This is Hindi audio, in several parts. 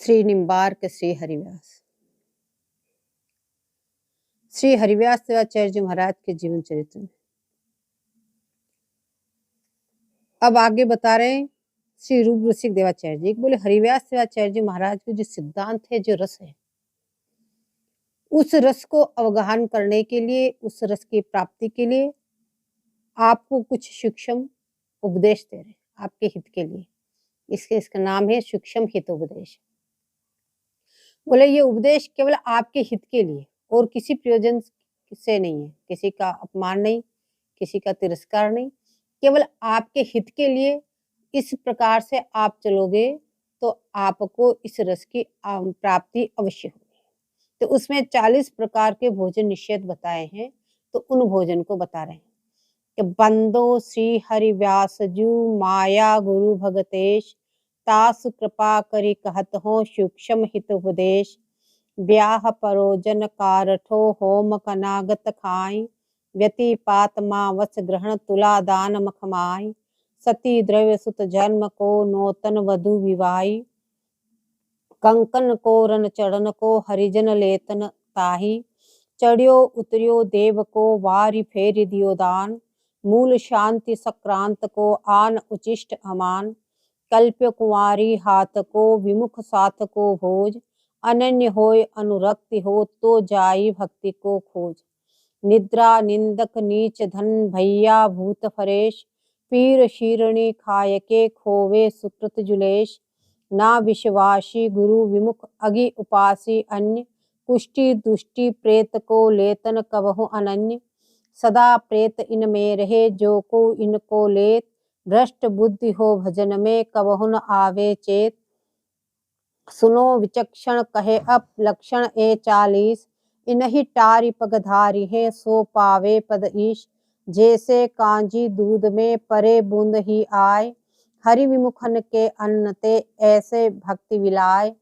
श्री निम्बार्क श्री हरिव्यास। श्री हरिव्यास देवाचार्य जी महाराज के जीवन चरित्र में अब आगे बता रहे हैं श्री रूप रसिक देवाचार्य जी। बोले हरिव्यास देवाचार्य जी महाराज के जो सिद्धांत है, जो रस है, उस रस को अवगाहन करने के लिए, उस रस की प्राप्ति के लिए आपको कुछ सूक्ष्म उपदेश दे रहे हैं, आपके हित के लिए। इसका नाम है सूक्ष्म हित उपदेश। बोले ये उपदेश केवल आपके हित के लिए और किसी प्रयोजन से नहीं है, किसी का अपमान नहीं, किसी का तिरस्कार नहीं, केवल आपके हित के लिए। इस प्रकार से आप चलोगे तो आपको इस रस की प्राप्ति अवश्य होगी। तो उसमें 40 प्रकार के भोजन निषेध बताए हैं, तो उन भोजन को बता रहे हैं कि बंदो श्री हरिव्यास जू माया गुरु भगतेश, तास कृपा करी कहत हो सूक्ष्म हित उपदेश। ब्याह परोजन कारठो होम कनागत खाई, व्यतिपात मावस ग्रहण तुला दान मखमाई। सती द्रव्य सुत जन्म को नौतन वधु विवाही, कंकन को रन चढ़न को हरिजन लेतन ताही। चढ़ियो उतरियो देव को वारी फेर दियो दान, मूल शांति संक्रांत को आन उचिष्ट अमान। कल्प्य कुंवारी हाथ को विमुख साथ को भोज, अनन्य होय अनुरक्ति हो तो जाई भक्ति को खोज। निद्रा निंदक नीच धन भैया भूत फरेश, पीर शीरणी खाय के खोवे सुकृत जुलेश। ना विश्वासी गुरु विमुख अगि उपासी अन्य, कुष्टि दुष्टि प्रेत को लेतन कबहु अनन्य। सदा प्रेत इन में रहे जो को इनको लेत, भ्रष्ट बुद्धि हो भजन में कबहु न आवे चेत। सुनो विचक्षण कहे अप लक्षण ए 40, इन्हीं टारी पगधारी है सो पावे पद ईश। जैसे कांजी दूध में परे बूंद ही आए, हरि विमुखन के अन्न ते ऐसे भक्ति विलाय।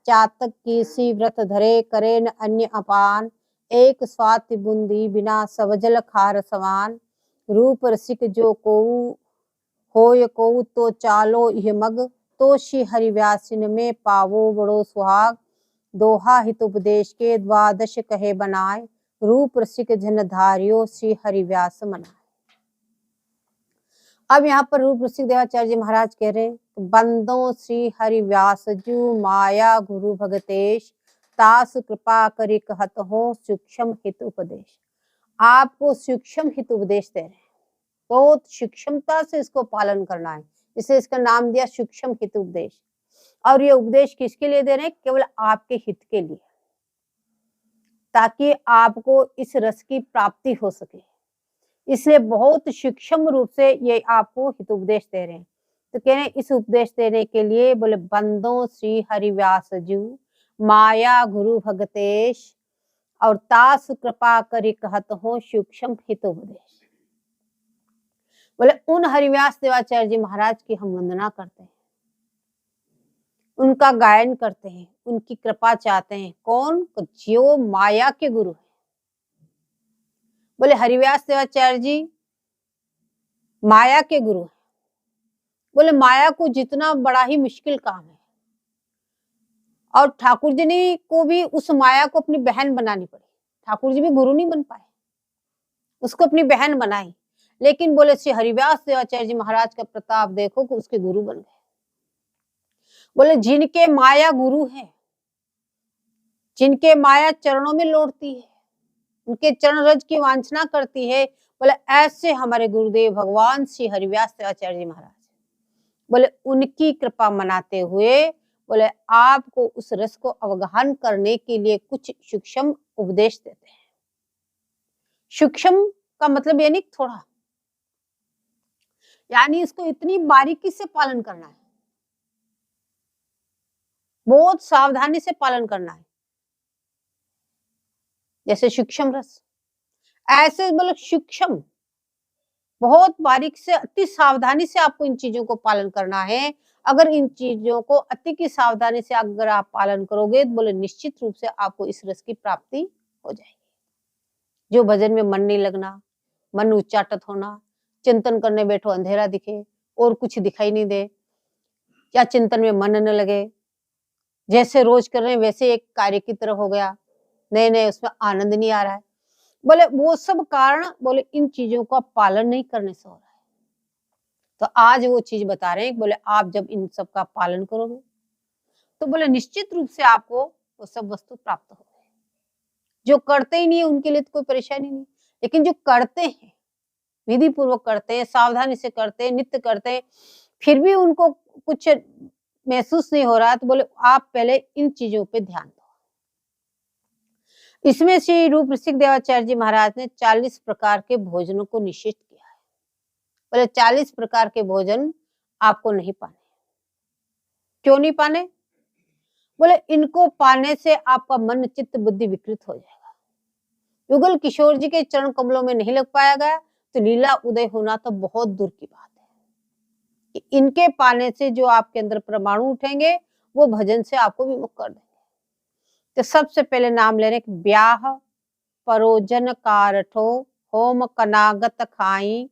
चातक की सी व्रत धरे करे न अन्य अपान, एक स्वाति बूंदी बिना सवजल खार समान। रूप रसिक जो कोऊ होय कोऊ तो चालो यह मग, तो श्री हरिव्यासिन में पावो बड़ो सुहाग। दोहा हित उपदेश के 12 कहे बनाए, रूप रसिक जन धारियो श्री हरिव्यास मनाए। अब यहाँ पर रूप रसिक देवाचार्य जी महाराज कह रहे हैं, बंदो श्री हरिव्यास जू माया गुरु भगतेश, तास कृपा करी कहत हो सूक्ष्म हित उपदेश। आपको सूक्ष्म हित उपदेश दे रहे हैं, बहुत सूक्ष्मता से इसको पालन करना है, इसलिए इसका नाम दिया सूक्ष्म हित उपदेश। और ये उपदेश किसके लिए दे रहे हैं? केवल आपके हित के लिए, ताकि आपको इस रस की प्राप्ति हो सके। इसलिए बहुत सूक्ष्म रूप से ये आपको हित उपदेश दे रहे हैं। तो कह रहे हैं इस उपदेश देने के लिए बोले बंदो श्री हरिव्यास जू माया गुरु भगतेश, और तास कृपा करी कहत हो सूक्ष्म हित उपदेश। बोले उन हरिव्यास देवाचार्य जी महाराज की हम वंदना करते हैं, उनका गायन करते हैं, उनकी कृपा चाहते हैं। कौन? जो माया के गुरु है। बोले हरिव्यास देवाचार्य जी माया के गुरु हैं। बोले माया को जितना बड़ा ही मुश्किल काम है, और ठाकुर जी ने को भी उस माया को अपनी बहन बनानी पड़ी। ठाकुर जी भी गुरु नहीं बन पाए, उसको अपनी बहन बनाई। लेकिन बोले श्री हरिव्यास देवाचार्य जी महाराज का प्रताप देखो कि उसके गुरु बन गए। बोले जिनके माया गुरु है, जिनके माया चरणों में लौटती है, उनके चरण रज की वांछना करती है, बोले ऐसे हमारे गुरुदेव भगवान श्री हरिव्यास देवाचार्य जी महाराज। बोले उनकी कृपा मनाते हुए बोले आपको उस रस को अवगाहन करने के लिए कुछ सूक्ष्म उपदेश देते हैं। सूक्ष्म का मतलब यानी थोड़ा, यानी इसको इतनी बारीकी से पालन करना है, बहुत सावधानी से पालन करना है। जैसे सूक्ष्म रस, ऐसे बोले सूक्ष्म, बहुत बारीक से, अति सावधानी से आपको इन चीजों को पालन करना है। अगर इन चीजों को अति की सावधानी से अगर आप पालन करोगे तो बोले निश्चित रूप से आपको इस रस की प्राप्ति हो जाएगी। जो भजन में मन नहीं लगना, मन उच्चाटत होना, चिंतन करने बैठो अंधेरा दिखे और कुछ दिखाई नहीं दे, या चिंतन में मन न लगे, जैसे रोज कर रहे हैं वैसे एक कार्य की तरह हो गया, नए-नए उसमें आनंद नहीं आ रहा है। बोले वो सब कारण बोले इन चीज़ों का पालन नहीं करने से हो रहा है। तो आज वो चीज़ बता रहे हैं बोले आप जब इन सब का पालन करोगे, तो बोले निश्चित रूप से आपको वो सब वस्तु प्राप्त होगी। जो करते ही नहीं है उनके लिए तो कोई परेशानी नहीं, लेकिन जो करते हैं, विधि पूर्वक करते हैं, सावधानी से करते हैं, नित्य करते हैं, फिर भी उनको कुछ महसूस नहीं हो रहा, तो बोले आप पहले इन चीज़ों पे ध्यान दो। इसमें श्री रूप ऋषिक देवाचार्य जी महाराज ने 40 प्रकार के भोजनों को निषिद्ध किया है। बोले 40 प्रकार के भोजन आपको नहीं पाने। क्यों नहीं पाने? बोले इनको पाने से आपका मन चित्त बुद्धि विकृत हो जाएगा। युगल किशोर जी के चरण कमलों में नहीं लग पाया गया तो लीला उदय होना तो बहुत दूर की बात है। कि इनके पाने से जो आपके अंदर परमाणु उठेंगे वो भजन से आपको विमुख कर देंगे। तो सबसे पहले नाम ले रहे ब्याह परोजन कारठो होम कनागत खाई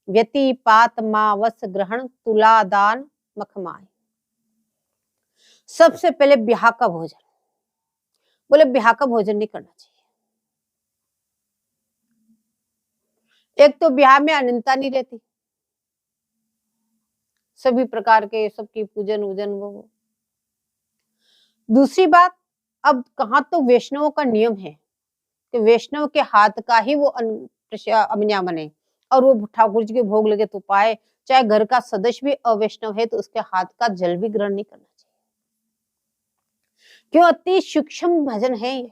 व्यतिपात मावस ग्रहण तुला दान मखमाई। सबसे पहले ब्याह का भोजन। बोले ब्याह का भोजन नहीं करना चाहिए। एक तो ब्याह में अनंतता नहीं रहती, सभी प्रकार के सबकी पूजन वूजन वो। दूसरी बात, अब कहाँ तो वैष्णवों का नियम है कि वैष्णव के हाथ का ही वो अमनिया बने और वो ठाकुर जी के भोग लगे तो पाए, चाहे घर का सदस्य भी अवैष्णव है तो उसके हाथ का जल भी ग्रहण नहीं करना चाहिए। क्यों? अति सूक्ष्म भजन है ये,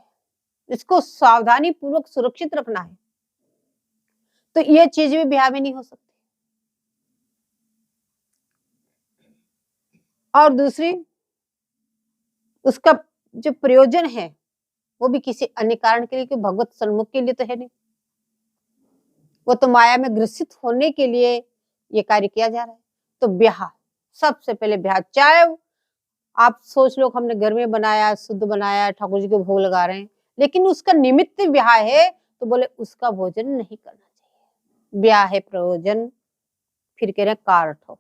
इसको सावधानी पूर्वक सुरक्षित रखना है, तो ये चीज भी ब्याह में नहीं हो सकती। और दूसरी, उसका जो प्रयोजन है वो भी किसी अन्य कारण के लिए, कि भगवत सन्मुख के लिए तो है नहीं, वो तो माया में ग्रसित होने के लिए ये कार्य किया जा रहा है। तो ब्याह, सबसे पहले ब्याह, चाहे आप सोच लो हमने घर में बनाया, शुद्ध बनाया, ठाकुर जी को भोग लगा रहे हैं, लेकिन उसका निमित्त ब्याह है तो बोले उसका भोजन नहीं करना चाहिए। ब्याह है प्रयोजन, फिर कह रहे हैं कारठ।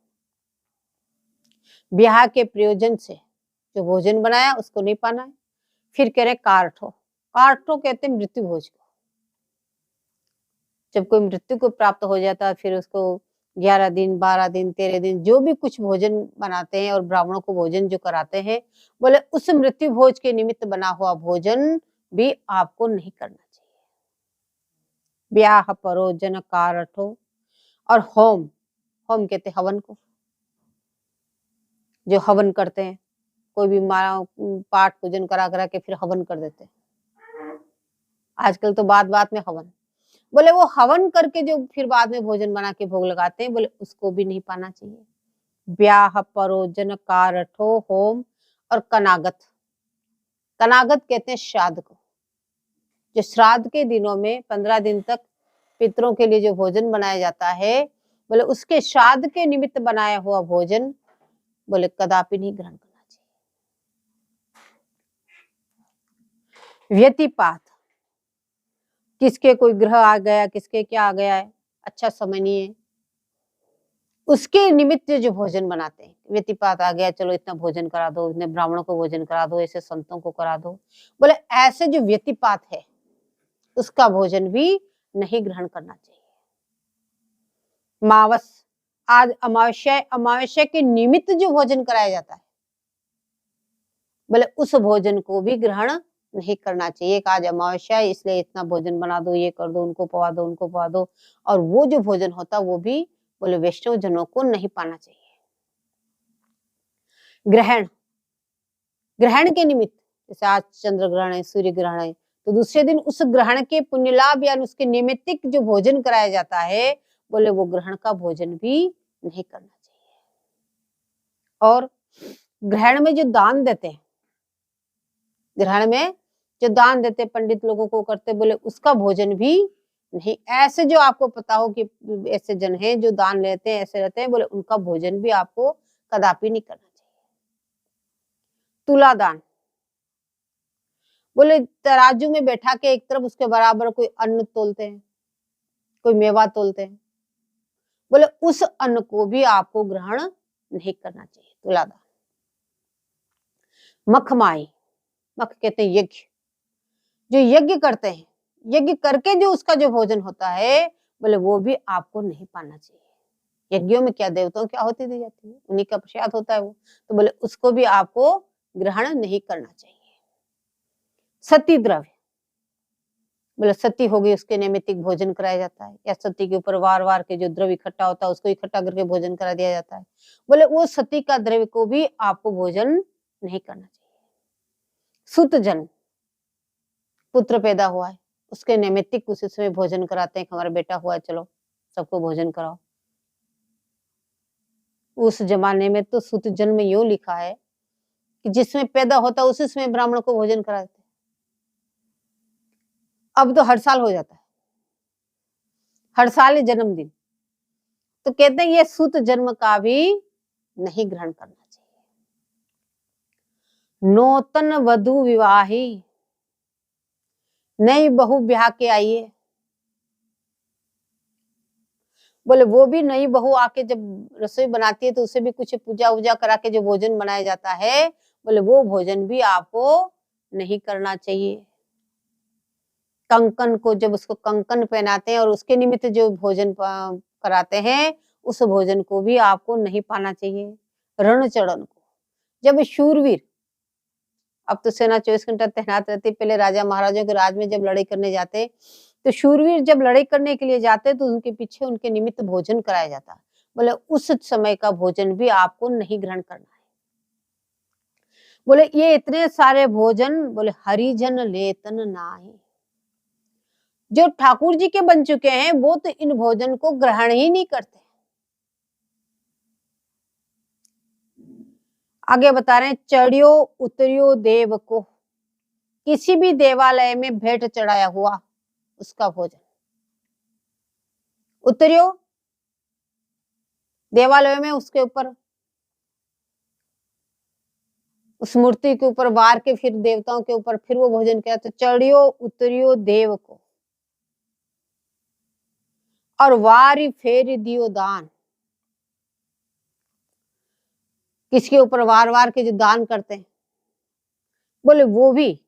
ब्याह के प्रयोजन से जो भोजन बनाया उसको नहीं पाना है। फिर कह रहे कारठो। कारठो कहते हैं मृत्यु भोज को। जब कोई मृत्यु को प्राप्त हो जाता है फिर उसको 11 दिन 12 दिन 13 दिन जो भी कुछ भोजन बनाते हैं और ब्राह्मणों को भोजन जो कराते हैं, बोले उस मृत्यु भोज के निमित्त बना हुआ भोजन भी आपको नहीं करना चाहिए। ब्याह परोजन कारठो। और होम, होम कहते हवन को, जो हवन करते हैं, कोई भी पाठ पूजन करा करा के फिर हवन कर देते हैं। आजकल तो बात बात में हवन, बोले वो हवन करके जो फिर बाद में भोजन बना के भोग लगाते हैं, बोले उसको भी नहीं पाना चाहिए। ब्याह परोजन कारठो होम और कनागत। कनागत कहते हैं श्राद्ध को, जो श्राद्ध के दिनों में 15 दिन तक पितरों के लिए जो भोजन बनाया जाता है, बोले उसके श्राद्ध के निमित्त बनाया हुआ भोजन बोले कदापि नहीं ग्रहण करना चाहिए। व्यतिपात, किसके कोई ग्रह आ गया, किसके क्या आ गया है, अच्छा समय नहीं है, उसके निमित्त जो भोजन बनाते हैं, व्यतिपात आ गया, चलो इतना भोजन करा दो, इतने ब्राह्मणों को भोजन करा दो, ऐसे संतों को करा दो, बोले ऐसे जो व्यतिपात है उसका भोजन भी नहीं ग्रहण करना चाहिए। मावस, आज अमावस्या, अमावस्या के निमित्त जो भोजन कराया जाता है, बोले उस भोजन को भी ग्रहण नहीं करना चाहिए। आज अमावस्या है इसलिए इतना भोजन बना दो, ये कर दो, उनको पवा दो, उनको पवा दो, और वो जो भोजन होता वो भी बोले वैष्णव जनों को नहीं पाना चाहिए। ग्रहण, ग्रहण के निमित्त, जैसे आज चंद्र ग्रहण है, सूर्य ग्रहण है, तो दूसरे दिन उस ग्रहण के पुण्य लाभ या उसके निमित्तिक जो भोजन कराया जाता है, बोले वो ग्रहण का भोजन भी नहीं करना चाहिए। और ग्रहण में जो दान देते हैं, ग्रहण में जो दान देते पंडित लोगों को करते, बोले उसका भोजन भी नहीं। ऐसे जो आपको पता हो कि ऐसे जन हैं जो दान लेते हैं, ऐसे रहते हैं, बोले उनका भोजन भी आपको कदापि नहीं करना चाहिए। तुला दान, बोले तराजू में बैठा के एक तरफ उसके बराबर कोई अन्न तोलते हैं, कोई मेवा तोलते हैं, बोले उस अन्न को भी आपको ग्रहण नहीं करना चाहिए। तुला दान। मखमाई, मख कहते हैं यज्ञ, जो यज्ञ करते हैं, यज्ञ करके जो उसका जो भोजन होता है, बोले वो भी आपको नहीं पाना चाहिए। यज्ञों में क्या देवताओं की आहुति दी जाती है, उन्हीं का प्रसाद होता है वो, तो बोले उसको भी आपको ग्रहण नहीं करना चाहिए। सती द्रव्य, बोले सती हो गई, उसके नैमित्तिक भोजन कराया जाता है, या सती के ऊपर वार वार के जो द्रव्य इकट्ठा होता है उसको इकट्ठा करके भोजन करा दिया जाता है, बोले वो सती का द्रव्य को भी आपको भोजन नहीं करना चाहिए। सुत जन्म, पुत्र पैदा हुआ है, उसके नैमित्तिक उसी समय भोजन कराते हैं, हमारा बेटा हुआ है, चलो सबको भोजन कराओ। उस जमाने में तो सुत जन्म यूं लिखा है कि जिसमें पैदा होता है उसी समय ब्राह्मण को भोजन कराते। अब तो हर साल हो जाता है, हर साल जन्मदिन, तो कहते हैं ये सुत जन्म का भी नहीं ग्रहण करना चाहिए। नूतन वधु विवाही, नई बहू ब्याह के आई है, बोले वो भी नई बहू आके जब रसोई बनाती है तो उसे भी कुछ पूजा वूजा करा के जो भोजन बनाया जाता है, बोले वो भोजन भी आपको नहीं करना चाहिए। कंकन को जब उसको कंकन पहनाते हैं और उसके निमित्त जो भोजन कराते हैं, उस भोजन को भी आपको नहीं पाना चाहिए। रण चढ़न को, जब शूरवीर, अब तो सेना 24 घंटा तैनात रहती, पहले राजा महाराजों के राज में जब लड़ाई करने जाते, तो शूरवीर जब लड़ाई करने के लिए जाते तो उनके पीछे उनके निमित्त भोजन कराया जाता, बोले उस समय का भोजन भी आपको नहीं ग्रहण करना है। बोले ये इतने सारे भोजन, बोले हरिजन लेतन नाही, जो ठाकुर जी के बन चुके हैं वो तो इन भोजन को ग्रहण ही नहीं करते। आगे बता रहे हैं, चढ़ियो उतरियो देव को, किसी भी देवालय में भेंट चढ़ाया हुआ उसका भोजन, उतरियो देवालय में उसके ऊपर, उस मूर्ति के ऊपर वार के फिर देवताओं के ऊपर फिर वो भोजन किया, तो चढ़ियो उतरियो देव को, और वारी फेर दियो दान, किसके ऊपर वार वार के जो दान करते हैं, बोले वो भी,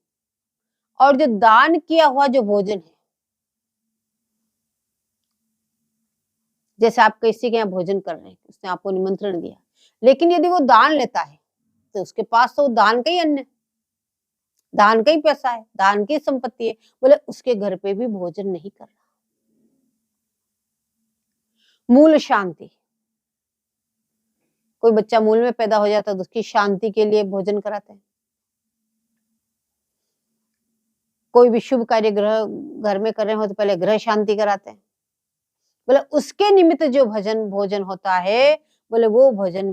और जो दान किया हुआ जो भोजन है, जैसे आप किसी के यहाँ भोजन कर रहे हैं, उसने आपको निमंत्रण दिया, लेकिन यदि वो दान लेता है तो उसके पास तो दान का ही अन्न, दान का ही पैसा है, दान की संपत्ति है, बोले उसके घर पे भी भोजन नहीं करना। मूल शांति, कोई बच्चा मूल में पैदा हो जाता है तो उसकी शांति के लिए भोजन कराते हैं। कोई भी शुभ कार्य ग्रह घर में कर रहे हो तो पहले ग्रह शांति कराते हैं, बोले उसके निमित्त जो भोजन होता है, बोले वो भोजन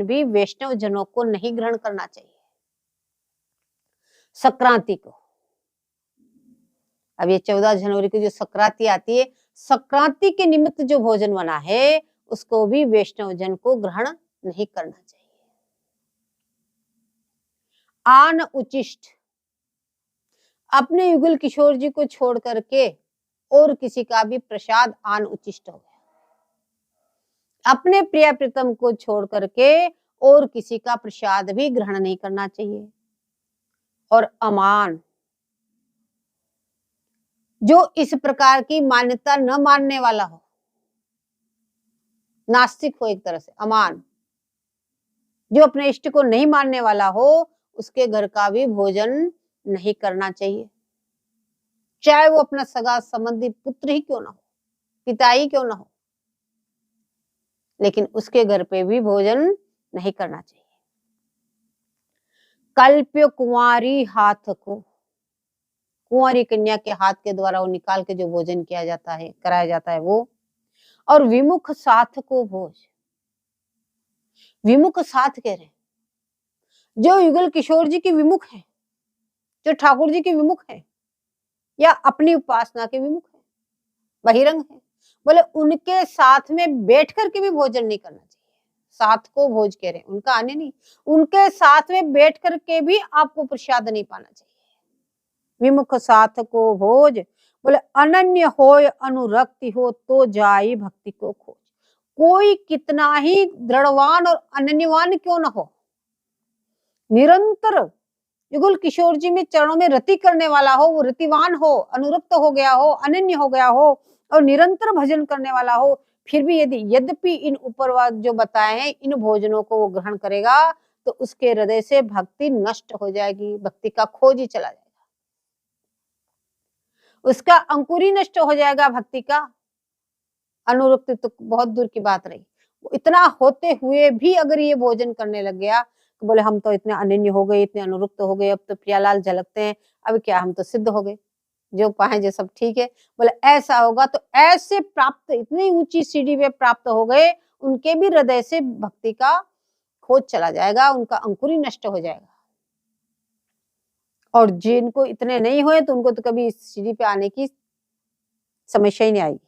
भी वैष्णव जनों को नहीं ग्रहण करना चाहिए। संक्रांति को, अब ये 14 जनवरी को जो संक्रांति आती है, संक्रांति के निमित्त जो भोजन बना है उसको भी वैष्णव जन को ग्रहण नहीं करना चाहिए। आन उचिष्ट, अपने युगल किशोर जी को छोड़ करके और किसी का भी प्रसाद आन उचिष्ट हो गया। अपने प्रिय प्रीतम को छोड़ करके और किसी का प्रसाद भी ग्रहण नहीं करना चाहिए। और अमान, जो इस प्रकार की मान्यता न मानने वाला हो, नास्तिक हो एक तरह से, अमान, जो अपने इष्ट को नहीं मानने वाला हो, उसके घर का भी भोजन नहीं करना चाहिए, चाहे वो अपना सगा संबंधी पुत्र ही क्यों ना हो, पिता ही क्यों ना हो, लेकिन उसके घर पे भी भोजन नहीं करना चाहिए। कल्प्य कुंवारी हाथ को, कुंवारी कन्या के हाथ के द्वारा वो निकाल के जो भोजन किया जाता है, कराया जाता है वो। और विमुख साथ को भोज, विमुख साथ कह रहे हैं जो युगल किशोर जी के विमुख है, जो ठाकुर जी के विमुख है, या अपनी उपासना के विमुख है, बहिरंग है, बोले उनके साथ में बैठ करके भी भोजन नहीं करना चाहिए। साथ को भोज कह रहे हैं, उनका आने नहीं, उनके साथ में बैठ करके भी आपको प्रसाद नहीं पाना चाहिए। विमुख साथ को भोज, बोले अनन्य होय अनुरक्ति हो तो जाई भक्ति को खोज। कोई कितना ही दृढ़वान और अनन्यवान क्यों ना हो, निरंतर युगल किशोर जी में चरणों में रति करने वाला हो, वो रतिवान हो, अनुरक्त हो गया हो, अनन्य हो गया हो और निरंतर भजन करने वाला हो, फिर भी यद्यपि इन ऊपर जो बताए हैं इन भोजनों को वो ग्रहण करेगा तो उसके हृदय से भक्ति नष्ट हो जाएगी, भक्ति का खोज ही चला जाएगा, उसका अंकुर ही नष्ट हो जाएगा भक्ति का। अनुरक्त तो बहुत दूर की बात रही, इतना होते हुए भी अगर ये भोजन करने लग गया तो बोले हम तो इतने अनन्य हो गए, इतने अनुरक्त हो गए, अब तो प्रियालाल झलकते हैं, अब क्या हम तो सिद्ध हो गए, जो पाए जो सब ठीक है। बोले ऐसा होगा तो ऐसे प्राप्त इतनी ऊंची सीढ़ी पे प्राप्त हो गए, उनके भी हृदय से भक्ति का खोज चला जाएगा, उनका अंकुर ही नष्ट हो जाएगा। और जिनको इतने नहीं हुए तो उनको तो कभी इस सीढ़ी पे आने की समस्या ही नहीं आएगी।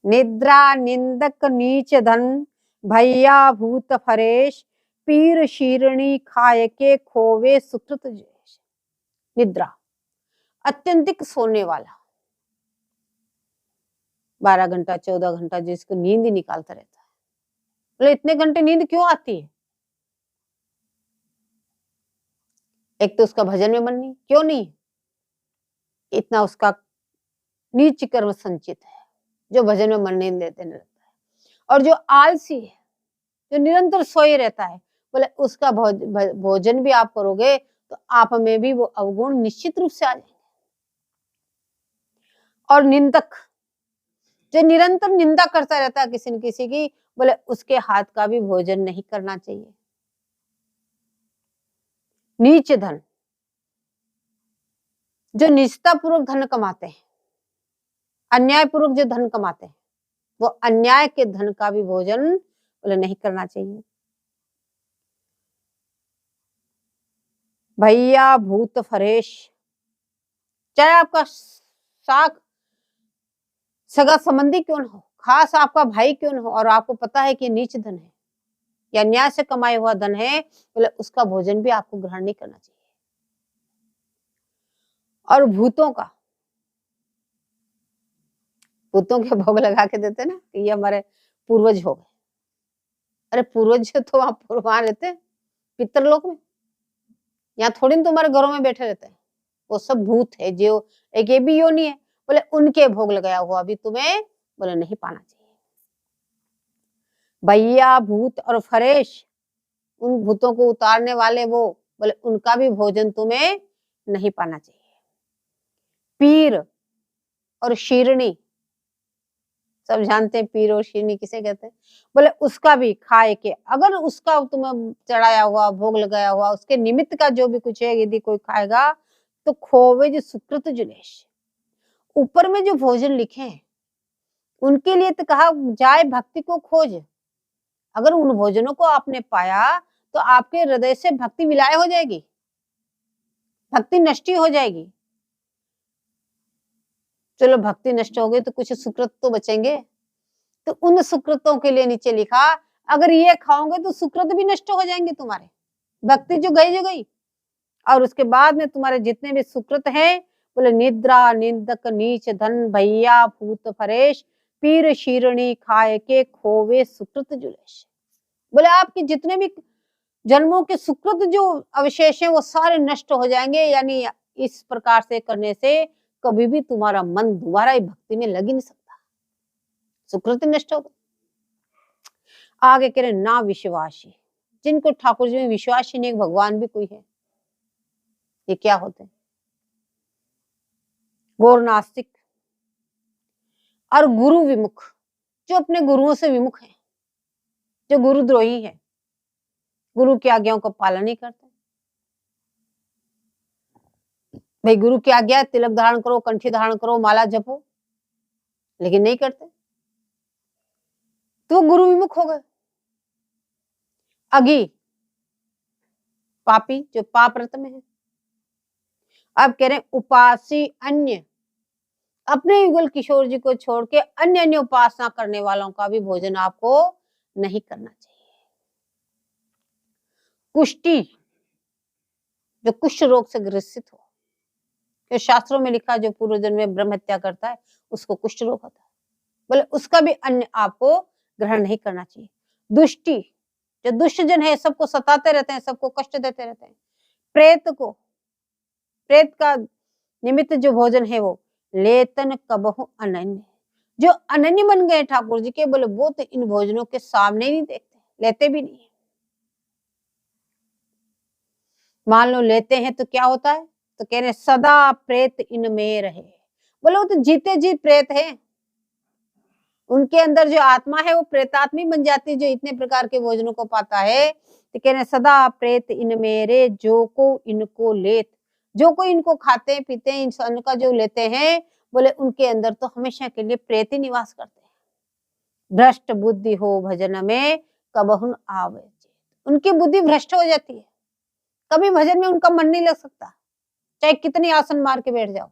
निद्रा निंदक नीच धन भैया भूत फरेश, पीर शीरणी खाए के खोवे सुकृत जयेश। निद्रा अत्यंतिक सोने वाला, 12 घंटा 14 घंटा जिसको नींद ही निकालता रहता है। बोले इतने घंटे नींद क्यों आती है? एक तो उसका भजन में मन नहीं, क्यों नहीं? इतना उसका नीच कर्म संचित है जो भजन में मन नहीं देते रहता है। और जो आलसी है, जो निरंतर सोए रहता है, बोले उसका भोजन भी आप करोगे तो आप में भी वो अवगुण निश्चित रूप से आ जाएंगे। और निंदक जो निरंतर निंदा करता रहता है किसी न किसी की, बोले उसके हाथ का भी भोजन नहीं करना चाहिए। नीच धन जो निष्ठा पूर्वक धन कमाते हैं, अन्याय पूर्वक जो धन कमाते हैं, वो अन्याय के धन का भी भोजन बोले नहीं करना चाहिए। भैया भूत फरेश, चाहे आपका साख सगा संबंधी क्यों न हो, खास आपका भाई क्यों न हो, और आपको पता है कि नीच धन है या न्याय से कमाया हुआ धन है, बोले उसका भोजन भी आपको ग्रहण नहीं करना चाहिए। और भूतों के भोग लगा के देते ना कि ये हमारे पूर्वज हो गए। अरे पूर्वज तो वहां वहां रहते पितरलोक में, यहाँ थोड़ी ना तुम्हारे घरों में बैठे रहते हैं, वो सब भूत है जो एक ये भी योनि है, बोले उनके भोग लगाया हुआ भी तुम्हें बोले नहीं पाना चाहिए। भैया भूत और फरेश, उन भूतों को उतारने वाले वो, बोले उनका भी भोजन तुम्हें नहीं पाना चाहिए। पीर और शीरणी, सब जानते हैं पीर और शीरणी किसे कहते हैं, बोले उसका भी खाए के, अगर उसका तुम्हें चढ़ाया हुआ भोग लगाया हुआ उसके निमित्त का जो भी कुछ है यदि कोई खाएगा तो खोवे जो सुकृत जुलेश, ऊपर में जो भोजन लिखे हैं उनके लिए तो कहा जाए भक्ति को खोज। अगर उन भोजनों को आपने पाया तो आपके हृदय से भक्ति विलय हो जाएगी, भक्ति नष्ट हो जाएगी। चलो भक्ति नष्ट हो गई तो कुछ सुकृत तो बचेंगे, तो उन सुकृतों के लिए नीचे लिखा अगर ये खाओगे तो सुकृत भी नष्ट हो जाएंगे तुम्हारे, भक्ति जो गई। और उसके बाद में तुम्हारे जितने भी सुकृत हैं, बोले निद्रा निंदक नीच धन भैया भूत फरेश, पीर शीरणी खाए के खोवे सुकृत जुलेश। बोले आपके जितने भी जन्मों के सुकृत जो अवशेष हैं वो सारे नष्ट हो जाएंगे, यानी इस प्रकार से करने से कभी भी तुम्हारा मन दोबारा भक्ति में लग ही नहीं सकता, सुकृति नष्ट हो गई। आगे कह रहे ना विश्वासी, जिनको ठाकुर जी में विश्वास ही नहीं भगवान भी कोई है, ये क्या होते हैं? गौर नास्तिक और गुरु विमुख, जो अपने गुरुओं से विमुख है, जो गुरुद्रोही है, गुरु की आज्ञाओं का पालन नहीं करते। भाई गुरु की आज्ञा तिलक धारण करो, कंठी धारण करो, माला जपो, लेकिन नहीं करते तो गुरु विमुख हो गए। अगी पापी जो पाप रत में है। अब कह रहे हैं उपासी अन्य, अपने युगल किशोर जी को छोड़ के अन्य उपासना करने वालों का भी भोजन आपको नहीं करना चाहिए। कुष्ठी जो कुष्ठ रोग से ग्रसित हो, जो शास्त्रों में लिखा जो पूर्व जन्म में ब्रह्म हत्या करता है उसको कुष्ठ रोग होता है, बोले उसका भी अन्न आपको ग्रहण नहीं करना चाहिए। दुष्टि जो दुष्टजन है सबको सताते रहते हैं, सबको कष्ट देते रहते हैं। प्रेत का निमित्त जो भोजन है वो लेतन कबहु अनन्य, जो अनन्य बन गए ठाकुर जी के, बोले वो तो इन भोजनों के सामने नहीं देखते, लेते भी नहीं। मान लो लेते हैं तो क्या होता है, तो कह रहे सदा प्रेत इनमें रहे। बोले वो तो जीते जी प्रेत है, उनके अंदर जो आत्मा है वो प्रेतात्मी बन जाती है, जो इतने प्रकार के भोजनों को पाता है। तो कह रहे सदा प्रेत इन मेरे, जो को इनको लेत, जो कोई इनको खाते पीते हैं, इंसान का जो लेते हैं, बोले उनके अंदर तो हमेशा के लिए प्रेत ही निवास करते हैं। भ्रष्ट बुद्धि हो भजन में कबहुन आवे, उनकी बुद्धि भ्रष्ट हो जाती है, कभी भजन में उनका मन नहीं लग सकता, चाहे कितनी आसन मार के बैठ जाओ,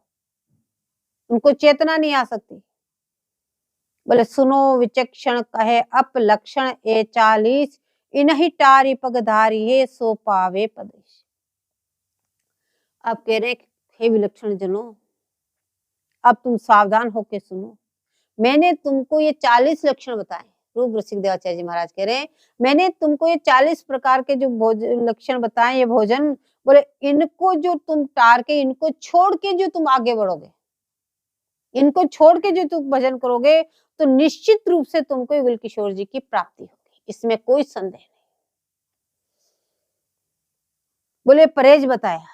उनको चेतना नहीं आ सकती। बोले सुनो विचक्षण कहे अपलक्षण ए 40, इन्हीं टारी पगधारी है सो पावे पदेश। अब कह रहे हे विलक्षण जनों, अब तुम सावधान होके सुनो, मैंने तुमको ये 40 लक्षण बताए। रूप रसिक देवाचार्य जी महाराज कह रहे हैं मैंने तुमको ये 40 प्रकार के जो भोजन लक्षण बताए, ये भोजन, बोले इनको जो तुम टार के, इनको छोड़ के जो तुम आगे बढ़ोगे, इनको छोड़ के जो तुम भजन करोगे, तो निश्चित रूप से तुमको युगल किशोर जी की प्राप्ति होगी, इसमें कोई संदेह नहीं। बोले परहेज बताया,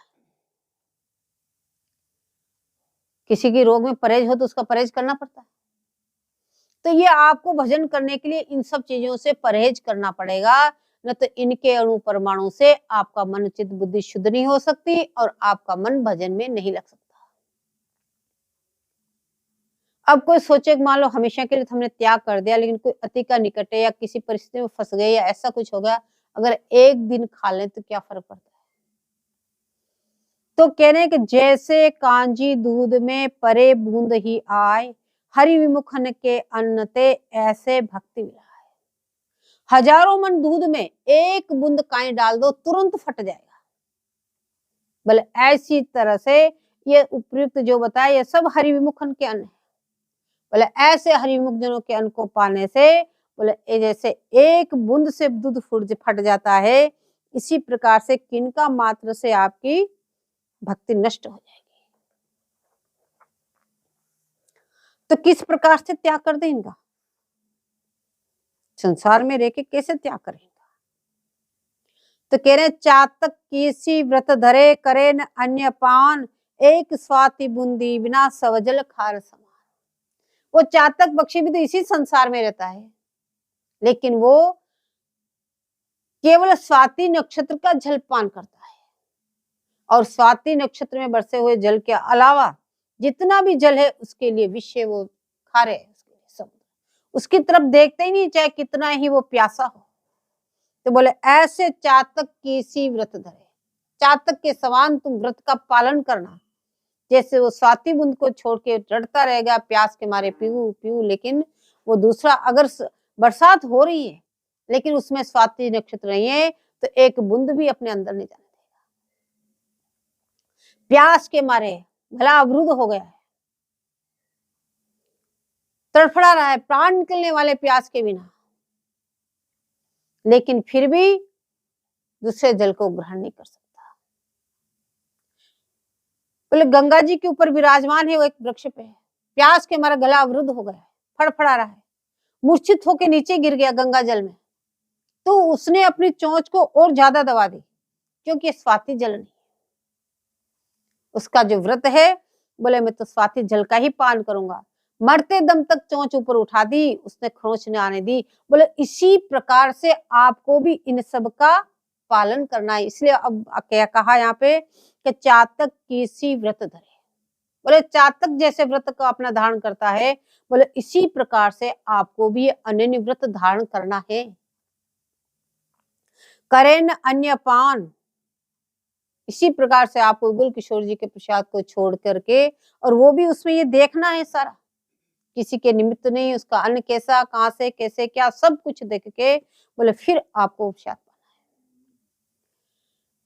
किसी की रोग में परहेज हो तो उसका परहेज करना पड़ता है, तो ये आपको भजन करने के लिए इन सब चीजों से परहेज करना पड़ेगा, न तो इनके अणु परमाणु से आपका मन चित्त बुद्धि शुद्ध नहीं हो सकती और आपका मन भजन में नहीं लग सकता। अब कोई सोचे मान लो हमेशा के लिए तो हमने त्याग कर दिया, लेकिन कोई अति का निकट है या किसी परिस्थिति में फंस गए या ऐसा कुछ हो गया, अगर एक दिन खा लें तो क्या फर्क पड़ता है। तो कह रहे हैं कि जैसे कांजी दूध में परे बूंद ही आए, हरि विमुखन के अन्न ते ऐसे भक्ति विलाए। हजारों मन दूध में एक बूंद काई डाल दो तुरंत फट जाएगा। बोले ऐसी तरह से ये उपयुक्त जो बताया ये सब हरि विमुखन के अन्न है। बोले ऐसे हरि विमुख जनों के अन्न को पाने से, बोले जैसे एक बूंद से दूध फट जाता है, इसी प्रकार से किनका मात्र से आपकी भक्ति नष्ट हो जाएगी। तो किस प्रकार से त्याग कर दे इनका, संसार में रह के कैसे त्याग करेंगे। तो कह रहे चातक किसी व्रत धरे करे न अन्य पान, एक स्वाति बूंदी बिना सवजल खार समान। वो चातक पक्षी भी तो इसी संसार में रहता है, लेकिन वो केवल स्वाति नक्षत्र का जल पान करता है, और स्वाति नक्षत्र में बरसे हुए जल के अलावा जितना भी जल है उसके लिए विषय वो खारे है, उसकी तरफ देखते ही नहीं, चाहे कितना ही वो प्यासा हो। तो बोले ऐसे चातक की सी व्रत धरे, चातक के समान तुम व्रत का पालन करना। जैसे वो स्वाति बूंद को छोड़ के रटता रहेगा प्यास के मारे, पीऊ पीऊ, लेकिन वो दूसरा अगर बरसात हो रही है लेकिन उसमें स्वाति नक्षत्र नहीं है, तो एक बूंद भी अपने अंदर नहीं जाने देगा। प्यास के मारे गला अवरुद्ध हो गया है, तड़फड़ा रहा है, प्राण निकलने वाले प्यास के बिना, लेकिन फिर भी दूसरे जल को ग्रहण नहीं कर सकता। बोले गंगा जी के ऊपर विराजमान है वो एक वृक्ष पे, प्यास के मारे गला अवरुद्ध हो गया है, फड़फड़ा रहा है, मूर्छित होकर नीचे गिर गया गंगा जल में, तो उसने अपनी चोंच को और ज्यादा दबा दी, क्योंकि स्वाति जल नहीं। उसका जो व्रत है, बोले मैं तो स्वाति जल का ही पान करूंगा, मरते दम तक चोंच ऊपर उठा दी, उसने खरोंच न आने दी। बोले इसी प्रकार से आपको भी इन सब का पालन करना है। इसलिए अब क्या कहा यहाँ पे कि चातक किसी व्रत धरे, बोले चातक जैसे व्रत का अपना धारण करता है, बोले इसी प्रकार से आपको भी अनन्य व्रत धारण करना है। करे न अन्य पान, इसी प्रकार से आपको गुल किशोर जी के प्रसाद को छोड़ करके, और वो भी उसमें ये देखना है सारा, किसी के निमित्त नहीं, उसका अन्न कैसा, कहां से कैसे क्या, सब कुछ देख के बोले फिर आपको प्रसाद पाना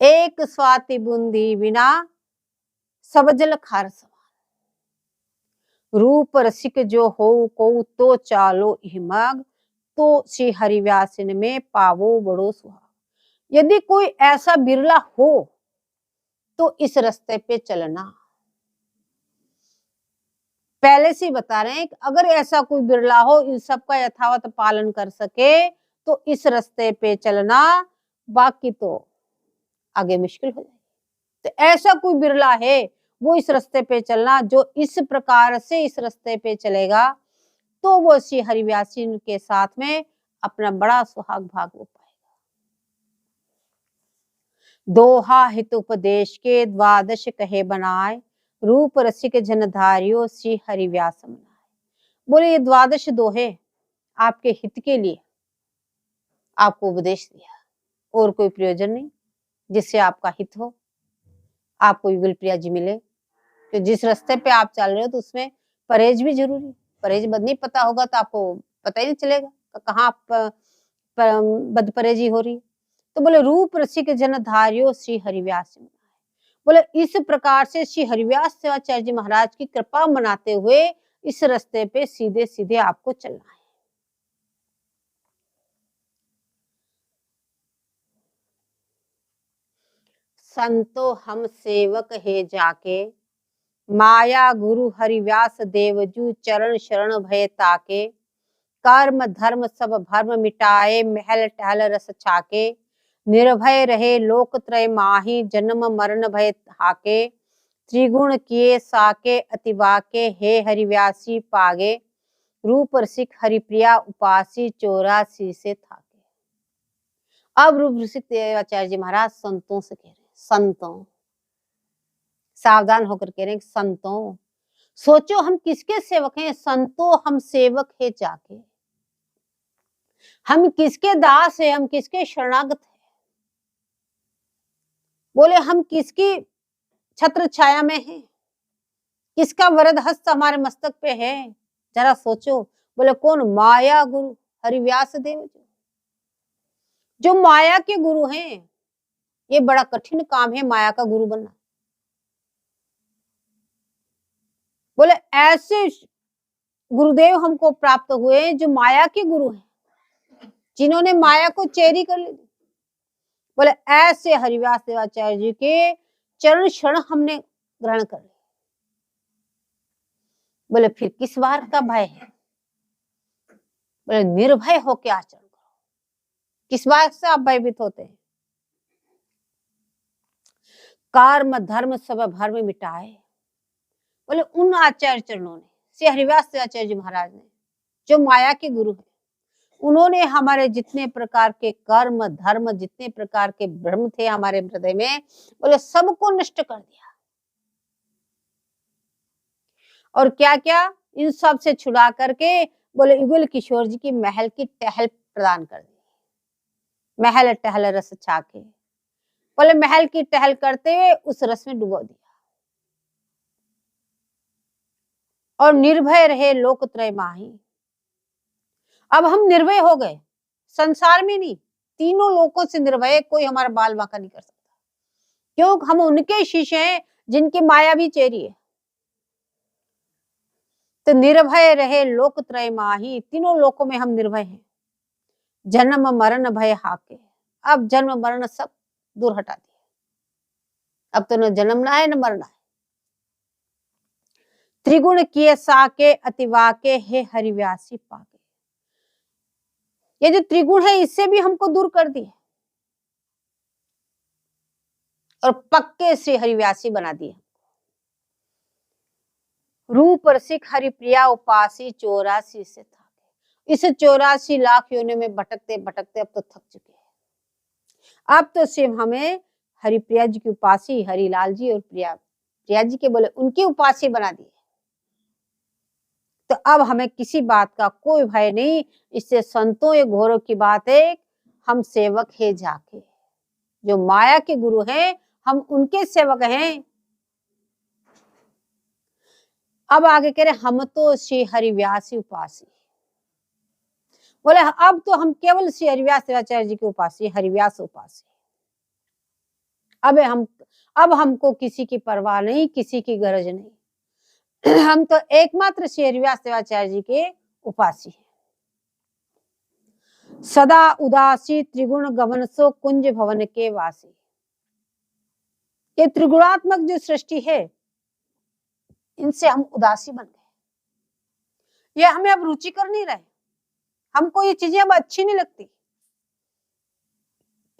है। एक स्वाति बूंदी बिना सब जल खार समान, रूप रसिक जो हो को तो चालो हिमाग, तो श्री हरिव्यासिन में पावो बड़ो सुहाग। यदि कोई ऐसा बिरला हो तो इस रास्ते पे चलना। पहले से बता रहे हैं कि अगर ऐसा कोई बिरला हो इन सब का यथावत पालन कर सके तो इस रास्ते पे चलना, बाकी तो आगे मुश्किल हो जाएगी। तो ऐसा कोई बिरला है वो इस रास्ते पे चलना, जो इस प्रकार से इस रास्ते पे चलेगा तो वो श्री हरिव्यासिन के साथ में अपना बड़ा सुहाग भाग हो पाएगा। दोहा हित उपदेश के द्वादश कहे बनाए, रूप रसिक जनधारियो श्री हरिव्यास मनाए। बोले ये द्वादश दोहे आपके हित के लिए आपको उपदेश दिया, और कोई प्रयोजन नहीं जिससे आपका हित हो, आपको युगल प्रिया जी मिले। तो जिस रास्ते पे आप चल रहे हो तो उसमें परहेज भी जरूरी। परहेज बद नहीं पता होगा तो आपको पता ही नहीं चलेगा कहाँ आप बद परहेजी हो रही। तो बोले रूप रसिक जनधारियो श्री हरिव्यास मनाए। बोले इस प्रकार से श्री हरिव्यास शिवाचार्य जी महाराज की कृपा मनाते हुए इस रास्ते पे सीधे सीधे आपको चलना है। संतो हम सेवक है जाके, माया गुरु हरिव्यास देवजू चरण शरण भय ताके। कर्म धर्म सब भर्म मिटाए, महल टहल रस छाके। निर्भय रहे लोक त्रय माही, जन्म मरण भय हाके। त्रिगुण किए साके अतिवाके, हे हरिव्यासी पागे। रूप रसिक हरिप्रिया उपासी, 84 से थाके। अब रूप रसिक देवाचार्य जी महाराज संतों से कह रहे हैं, संतों सावधान होकर कह रहे हैं, संतों सोचो हम किसके सेवक हैं। संतों हम सेवक है जाके, हम किसके दास है, हम किसके शरणागत है। बोले हम किसकी छत्र छाया में है, किसका वरद हस्त हमारे मस्तक पे है, जरा सोचो। बोले कौन? माया गुरु हरिव्यास देव जी, जो माया के गुरु हैं। ये बड़ा कठिन काम है माया का गुरु बनना। बोले ऐसे गुरुदेव हमको प्राप्त हुए जो माया के गुरु हैं, जिन्होंने माया को चेरी कर ली। बोले ऐसे हरिव्यास देवाचार्य जी के चरण शरण हमने ग्रहण कर लिया। बोले फिर किस बार का भय है? बोले निर्भय होकर आचरण करो। किस बात से आप भयभीत होते हैं? कर्म धर्म सब भर्म मिटाए। बोले उन आचार्य चरणों ने, श्री हरिव्यास आचार्य जी महाराज ने, जो माया के गुरु हैं, उन्होंने हमारे जितने प्रकार के कर्म धर्म, जितने प्रकार के भ्रम थे हमारे हृदय में, बोले सबको नष्ट कर दिया। और क्या क्या? इन सब से छुड़ा करके बोले युगल किशोर जी की महल की टहल प्रदान कर दी। महल टहल रस छाके। बोले महल की टहल करते हुए उस रस में डुबो दिया। और निर्भय रहे लोक त्रय माही। अब हम निर्भय हो गए, संसार में नहीं, तीनों लोकों से निर्भय। कोई हमारा बाल बांका नहीं कर सकता, क्यों? हम उनके शिष्य हैं जिनकी माया भी चेरी है। तो निर्भय रहे लोक त्रय माही, तीनों लोकों में हम निर्भय हैं। जन्म मरण भय हाके। अब जन्म मरण सब दूर हटा दिए। अब तो न जन्मना है न मरना है। त्रिगुण किए साके अतिवाके, हे हरिव्यासी पाके। ये जो त्रिगुण है इससे भी हमको दूर कर दिए और पक्के श्री हरिव्यासी बना दिए। रूप रसिक हरिप्रिया उपासी, 84 से थाके। इस 84 लाख योनियों में भटकते भटकते अब तो थक चुके हैं। अब तो सिर्फ हमें हरिप्रिया जी की उपासी, हरिलाल जी और प्रिया जी के बोले उनकी उपासी बना दिए। तो अब हमें किसी बात का कोई भय नहीं। इससे संतों ये घोरों की बात है, हम सेवक है जाके। जो माया के गुरु हैं हम उनके सेवक हैं। अब आगे कह रहे हम तो श्री हरिव्यासी उपासी। बोले अब तो हम केवल श्री हरिव्यास देवाचार्य जी के उपासी, हरिव्यास उपासी। अब हमको किसी की परवाह नहीं, किसी की गरज नहीं। हम तो एकमात्र श्री हरिव्यास देवाचार्य जी के उपासी हैं। सदा उदासी त्रिगुण गमन सो कुंज भवन के वासी। ये त्रिगुणात्मक जो सृष्टि है, इनसे हम उदासी बन गए। ये हमें अब रुचिकर नहीं रहे, हमको ये चीजें अब अच्छी नहीं लगती,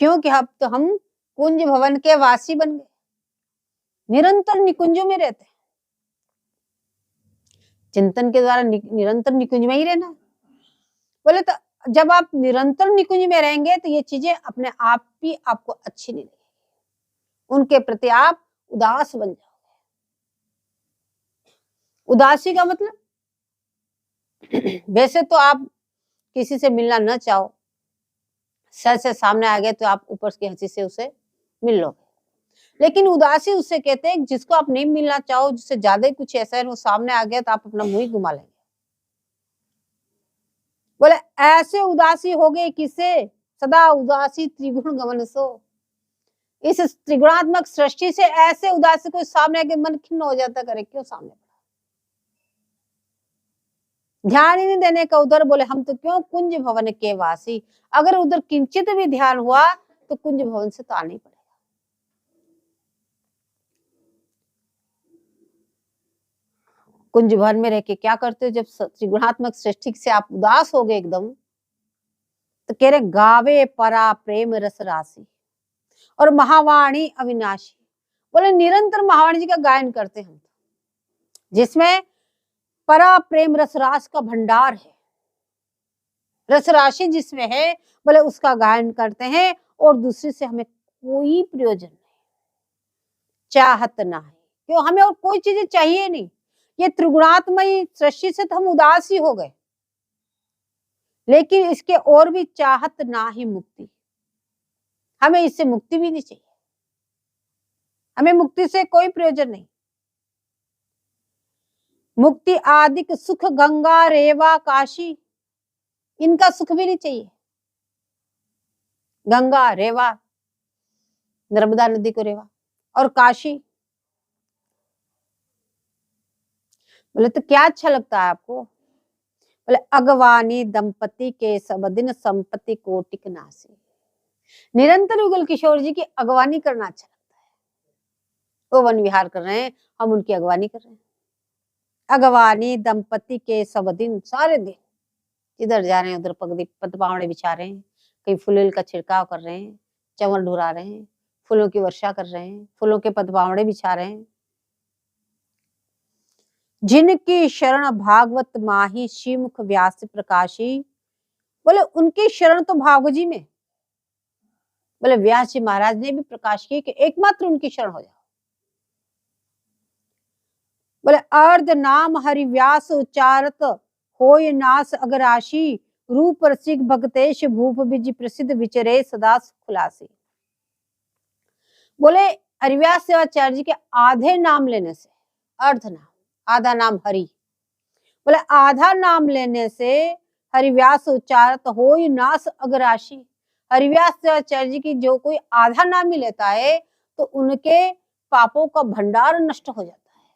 क्योंकि अब तो हम कुंज भवन के वासी बन गए, निरंतर निकुंजों में रहते हैं। चिंतन के द्वारा निरंतर निकुंज में ही रहना है। बोले तो जब आप निरंतर निकुंज में रहेंगे तो ये चीजें अपने आप ही आपको अच्छी नहीं लगेगी, उनके प्रति आप उदास बन जाओगे। उदासी का मतलब वैसे तो आप किसी से मिलना न चाहो, सर से सामने आ गए तो आप ऊपर की हंसी से उसे मिल लोगे, लेकिन उदासी उससे कहते हैं जिसको आप नहीं मिलना चाहो, जिससे ज्यादा ही कुछ ऐसा है, वो सामने आ गया तो आप अपना मुंह ही घुमा लेंगे। बोले ऐसे उदासी हो गए किसे, सदा उदासी त्रिगुण गमन सो। इस त्रिगुणात्मक सृष्टि से ऐसे उदासी को सामने आके मन खिन्न हो जाता, करे क्यों सामने पड़ा, ध्यान ही नहीं देने का उधर। बोले हम तो क्यों कुंज भवन के वासी, अगर उधर किंचित भी ध्यान हुआ तो कुंज भवन से तो आना ही पड़ेगा। कुंज भवन में रह के क्या करते हो, जब त्रिगुणात्मक सृष्टि से आप उदास हो गए एकदम, तो कह रहे गावे परा प्रेम रस राशि और महावाणी अविनाशी। बोले निरंतर महावाणी जी का गायन करते हम, जिसमें परा प्रेम रसरास का भंडार है, रस राशि जिसमें है, बोले उसका गायन करते हैं। और दूसरी से हमें कोई प्रयोजन नहीं, चाहत ना है, क्यों हमें और कोई चीजें चाहिए नहीं। ये त्रिगुणात्मय सृष्टि से तो हम उदासी हो गए, लेकिन इसके और भी चाहत ना ही मुक्ति, हमें इससे मुक्ति भी नहीं चाहिए, हमें मुक्ति से कोई प्रयोजन नहीं। मुक्ति आदिक सुख गंगा रेवा काशी, इनका सुख भी नहीं चाहिए। गंगा रेवा, नर्मदा नदी को रेवा, और काशी। बोले तो क्या अच्छा लगता है आपको, बोले अगवानी दंपति के सब दिन संपत्ति कोटिक नासी। निरंतर युगल किशोर जी की अगवानी करना अच्छा लगता है, वो वन विहार कर रहे हैं, हम उनकी अगवानी कर रहे हैं। अगवानी दंपति के सब दिन, सारे दिन इधर जा रहे हैं, उधर पद पावड़े बिछा रहे हैं, कहीं फूल का छिड़काव कर रहे हैं, चंवर ढुरा रहे हैं, फूलों की वर्षा कर रहे हैं, फूलों के पद पावड़े बिछा रहे हैं। जिनकी शरण भागवत माही श्रीमुख व्यास प्रकाशी। बोले उनकी शरण तो भागवत जी में, बोले व्यास जी महाराज ने भी प्रकाश की कि एकमात्र उनकी शरण हो जाओ। बोले अर्ध नाम हरि व्यास उच्चारत होय नास अगराशी, रूप रसिक भक्तेश भूप बिज प्रसिद्ध विचरे सदा खुलासी। बोले हरिव्यास सेवाचार्य जी के आधे नाम लेने से, अर्ध नाम, आधा नाम हरि, बोले आधा नाम लेने से हरिव्यास उच्चारत होय नास अगराशी। हरिव्यास सेवाचार्य जी की जो कोई आधा नाम ही लेता है तो उनके पापों का भंडार नष्ट हो जाता है।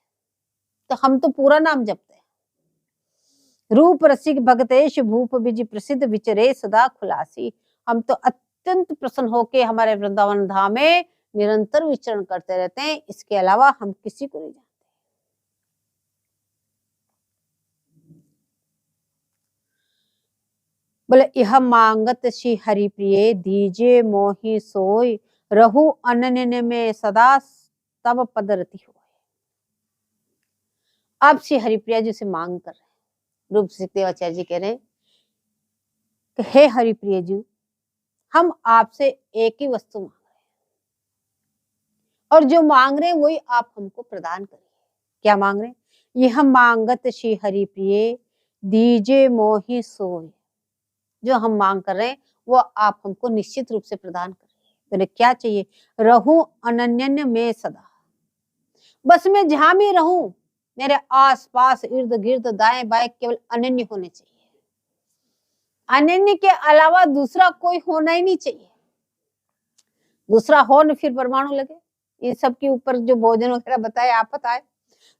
तो हम तो पूरा नाम जपते हैं। रूप रसिक भगतेश भूप बिज प्रसिद्ध विचरे सदा खुलासी। हम तो अत्यंत प्रसन्न होके हमारे वृंदावन धाम में निरंतर विचरण करते रहते हैं, इसके अलावा हम किसी को नहीं जानते। बोले यह मांगत श्री हरि प्रिय, दीजे मोहि सोय, रहु अनन्य में सदा तब पदरति हो। अब श्री हरिप्रिया जी से मांग कर रहे हैं, रूप सिंह देवाचार्य जी कह रहे हैं कि हे हरिप्रिय जी, हम आपसे एक ही वस्तु मांग रहे हैं, और जो मांग रहे हैं वही आप हमको प्रदान करिए। क्या मांग रहे हैं? यह मांगत श्री हरिप्रिय, दीजे मोहि सोय। जो हम मांग कर रहे हैं वो आप हमको निश्चित रूप से प्रदान करिए। तो क्या चाहिए? रहूं अनन्य में सदा, बस मैं जहां भी रहूं मेरे आस पास इर्द गिर्द दाएं बाएं केवल अनन्य होने चाहिए, अनन्य के अलावा दूसरा कोई होना ही नहीं चाहिए। दूसरा हो न फिर परमाणु लगे, इन सब के ऊपर जो भोजन वगैरह बताए आप बताए।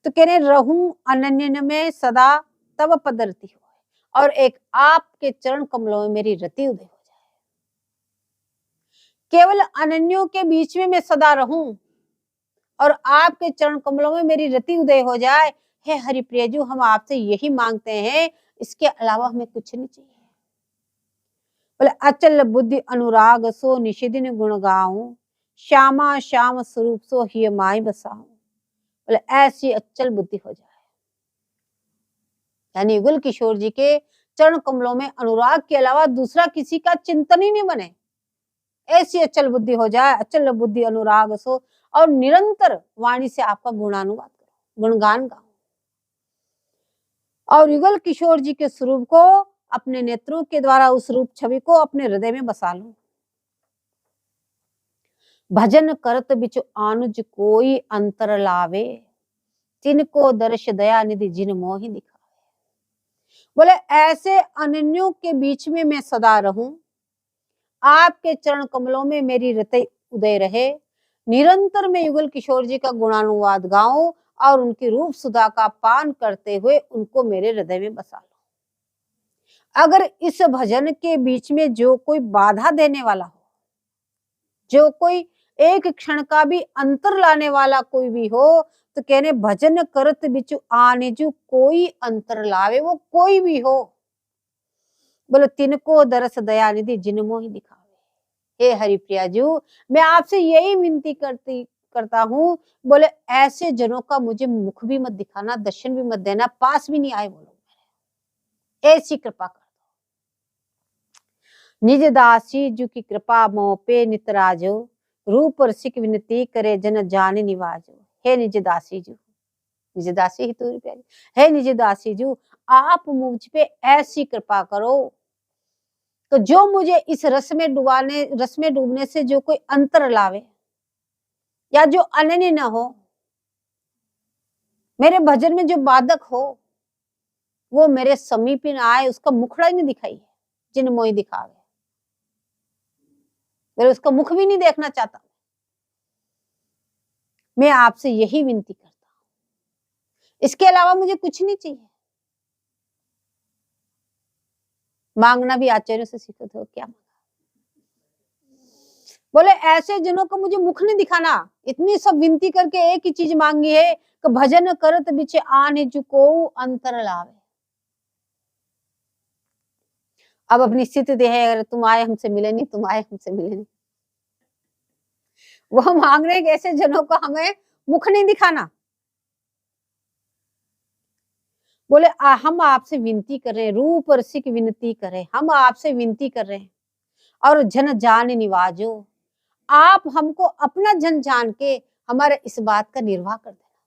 तो कह रहे रहूं अनन्य में सदा तब पदरती हो, और एक आपके चरण कमलों में मेरी रति उदय हो। केवल अनन्यों के बीच में मैं सदा रहूं और आपके चरण कमलों में मेरी रति उदय हो जाए। हे हरिप्रिय जी, हम आपसे यही मांगते हैं, इसके अलावा हमें कुछ नहीं चाहिए। बोले अचल बुद्धि अनुराग सो निषिदिन गुण गाऊं, श्यामा श्याम स्वरूप सो ही माई बसाऊं। बोले ऐसी अचल बुद्धि हो जाए, यानी युगल किशोर जी के चरण कमलों में अनुराग के अलावा दूसरा किसी का चिंतन ही नहीं बने। ऐसी अचल बुद्धि हो जाए, अचल बुद्धि अनुराग सो, और निरंतर वाणी से आपका गुणानुवाद करो, गुणगान गाओ, और युगल किशोर जी के स्वरूप को अपने नेत्रों के द्वारा उस रूप छवि को अपने हृदय में बसा लो। भजन करत बिच आनुज कोई अंतर लावे, तिनको दर्श दया निधि जिन मोहि दिखावे। बोले ऐसे अनन्यों के बीच में मैं सदा रहूं, आपके चरण कमलों में मेरी रति उदय रहे, निरंतर मैं युगल किशोर जी का गुणानुवाद गाऊं और उनकी रूप सुधा का पान करते हुए उनको मेरे हृदय में बसा लो। अगर इस भजन के बीच में जो कोई बाधा देने वाला हो, जो कोई एक क्षण का भी अंतर लाने वाला कोई भी हो, तो कहने भजन करत बिचु आने जो कोई अंतर लावे, वो कोई भी हो, बोले तिनको दरस दया निधि जिन मोहि दिखावे। हे हरिप्रिया जी, मैं आपसे यही विनती करता हूँ, बोले ऐसे जनों का मुझे मुख भी मत दिखाना, दर्शन भी मत देना, पास भी नहीं आए वो लोग, ऐसी कृपा कर दो। निज दासी जू की कृपा मोह पे नितराजो, रूप रसिक विनती करे जन जान निवाजो। हे निज दासी जू, निज दासी ही तो प्यारी, हे निज दासी जू, आप मुझ पे ऐसी कृपा करो तो जो मुझे इस रस में डूबने से जो कोई अंतर लावे, या जो अनन्य न हो, मेरे भजन में जो बाधक हो, वो मेरे समीप न आए, उसका मुखड़ा ही नहीं दिखाई है, जिन मोहि दिखावे। मेरे उसका मुख भी नहीं देखना चाहता। मैं आपसे यही विनती करता हूं, इसके अलावा मुझे कुछ नहीं चाहिए। मांगना भी आचार्यों से सीखो थे, क्या मांगा? बोले ऐसे जनों को मुझे मुख नहीं दिखाना, इतनी सब विनती करके एक ही चीज मांगी है कि भजन करत बिच आने जो को अंतर लावे। अब अपनी स्थिति दे है, अगर तुम आए हमसे मिले नहीं, तुम आए हमसे मिले नहीं, वो मांग रहे ऐसे जनों को हमें मुख नहीं दिखाना। बोले हम आपसे विनती कर रहे हैं, रूप रसिक विनती करें, हम आपसे विनती कर रहे हैं, और जन जान निवाजो, आप हमको अपना जन जान के हमारे इस बात का निर्वाह कर देना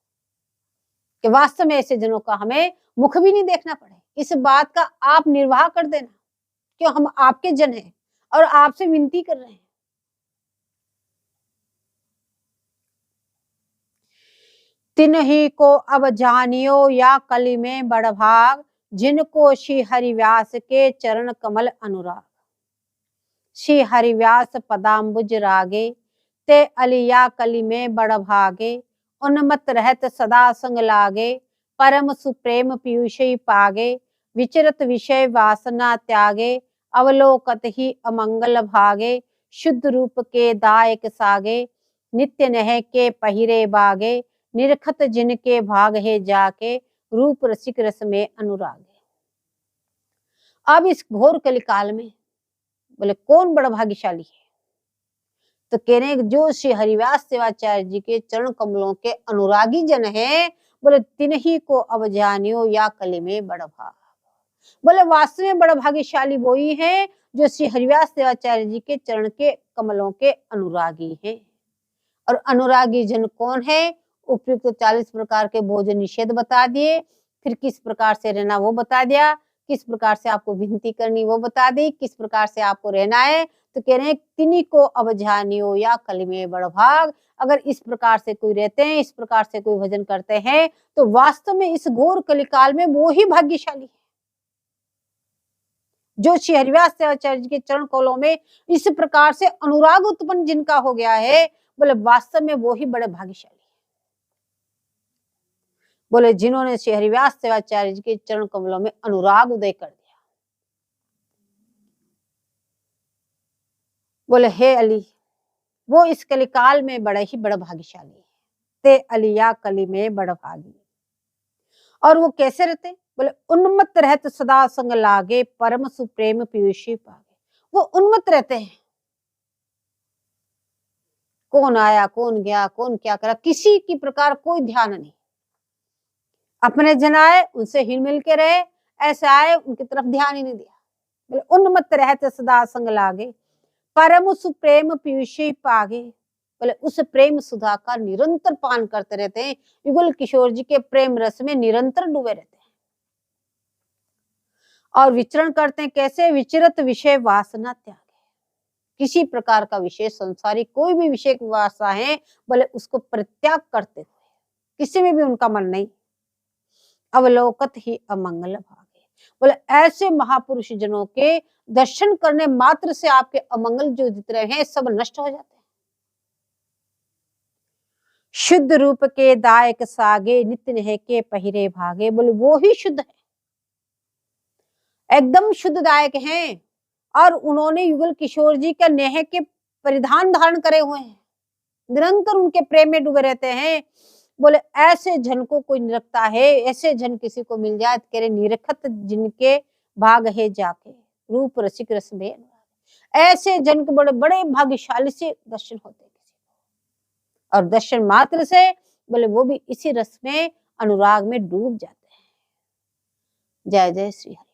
कि वास्तव में ऐसे जनों का हमें मुख भी नहीं देखना पड़े, इस बात का आप निर्वाह कर देना कि हम आपके जन हैं और आपसे विनती कर रहे हैं। तिन्ही को अब जानियो या कली में बड़ भाग, जिनको श्री हरिव्यास के चरण कमल अनुराग। श्री हरिव्यास पदाम्बुज रागे, ते अलिया कली में बड़ भागे, उन्मत्त रहत सदा संग लागे, परम सुप्रेम पीयूषी पागे, विचरत विषय वासना त्यागे, अवलोकत ही अमंगल भागे, शुद्ध रूप के दायक सागे, नित्य नह के पहिरे बागे, निरखत जिनके भाग है जाके, रूप रसिक रस में अनुरागे। अब इस घोर कलिकाल में बोले कौन बड़ा भाग्यशाली है, तो कह रहे जो श्री हरिव्यास शिवाचार्य जी के चरण कमलों के अनुरागी जन हैं, बोले तिन्ही को अब जानियो या कली में बड़ भाग। बोले वास्तव में बड़ा भाग्यशाली वो ही है जो श्री हरिव्यास शिवाचार्य जी के चरण के कमलों के अनुरागी हैं। और अनुरागी जन कौन है? उपयुक्त 40 प्रकार के भोजन निषेध बता दिए, फिर किस प्रकार से रहना वो बता दिया, किस प्रकार से आपको विनती करनी वो बता दी, किस प्रकार से आपको रहना है। तो कह रहे हैं तिन्ही को अब जानियो या कली में बड़ भाग। अगर इस प्रकार से कोई रहते हैं, इस प्रकार से कोई भजन करते हैं, तो वास्तव में इस घोर कलिकाल में वो ही भाग्यशाली है जो श्री हरिव्यास शिवाचार्य के चरण कमलों में इस प्रकार से अनुराग उत्पन्न जिनका हो गया है। बोले वास्तव में वो ही बड़े भाग्यशाली है। बोले जिन्होंने श्री हरिव्यास शिवाचार्य जी के चरण कमलों में अनुराग उदय कर दिया। बोले हे अली, वो इस कलिकाल में बड़ा ही बड़ा भाग्यशाली है। ते अलिया कली में बड़ा भागी। और वो कैसे रहते? बोले उन्मत्त रहत सदा संग लागे, परम सुप्रेम पीयूषी पागे। वो उन्मत्त रहते हैं, कौन आया, कौन गया, कौन क्या करा, किसी की प्रकार कोई ध्यान नहीं। अपने जन आए उनसे हिल मिल के रहे, ऐसे आए उनकी तरफ ध्यान ही नहीं दिया। बोले उन्मत्त रहते सदा संग लागे, परम सुप्रेम पीयूषी पागे। बोले उस प्रेम सुधा का निरंतर पान करते रहते हैं, युगल किशोर जी के प्रेम रस में निरंतर डूबे रहते हैं। और विचरण करते हैं कैसे? विचरत विषय वासना त्यागे। किसी प्रकार का विषय, संसारिक कोई भी विषय की वासना है, बोले उसको परित्याग करते हुए, किसी में भी उनका मन नहीं। अवलोकत ही अमंगल भागे। बोले ऐसे महापुरुष जनों के दर्शन करने मात्र से आपके अमंगल जो जितने हैं सब नष्ट हो जाते हैं। शुद्ध रूप के दायक सागे, नित्य नेह के पहिरे भागे। बोले वो ही शुद्ध है, एकदम शुद्धदायक हैं, और उन्होंने युगल किशोर जी का नेह के परिधान धारण करे हुए हैं, निरंतर उनके प्रेम में डूबे रहते हैं। बोले ऐसे जन को कोई निरखता है, ऐसे जन किसी को मिल जाए कह रहे निरखत जिनके भाग है जाके, रूप रसिक रस में ऐसे जन के बड़े बड़े भाग्यशाली से दर्शन होते हैं किसी को, और दर्शन मात्र से बोले वो भी इसी रस में अनुराग में डूब जाते हैं। जय जय श्री हरि।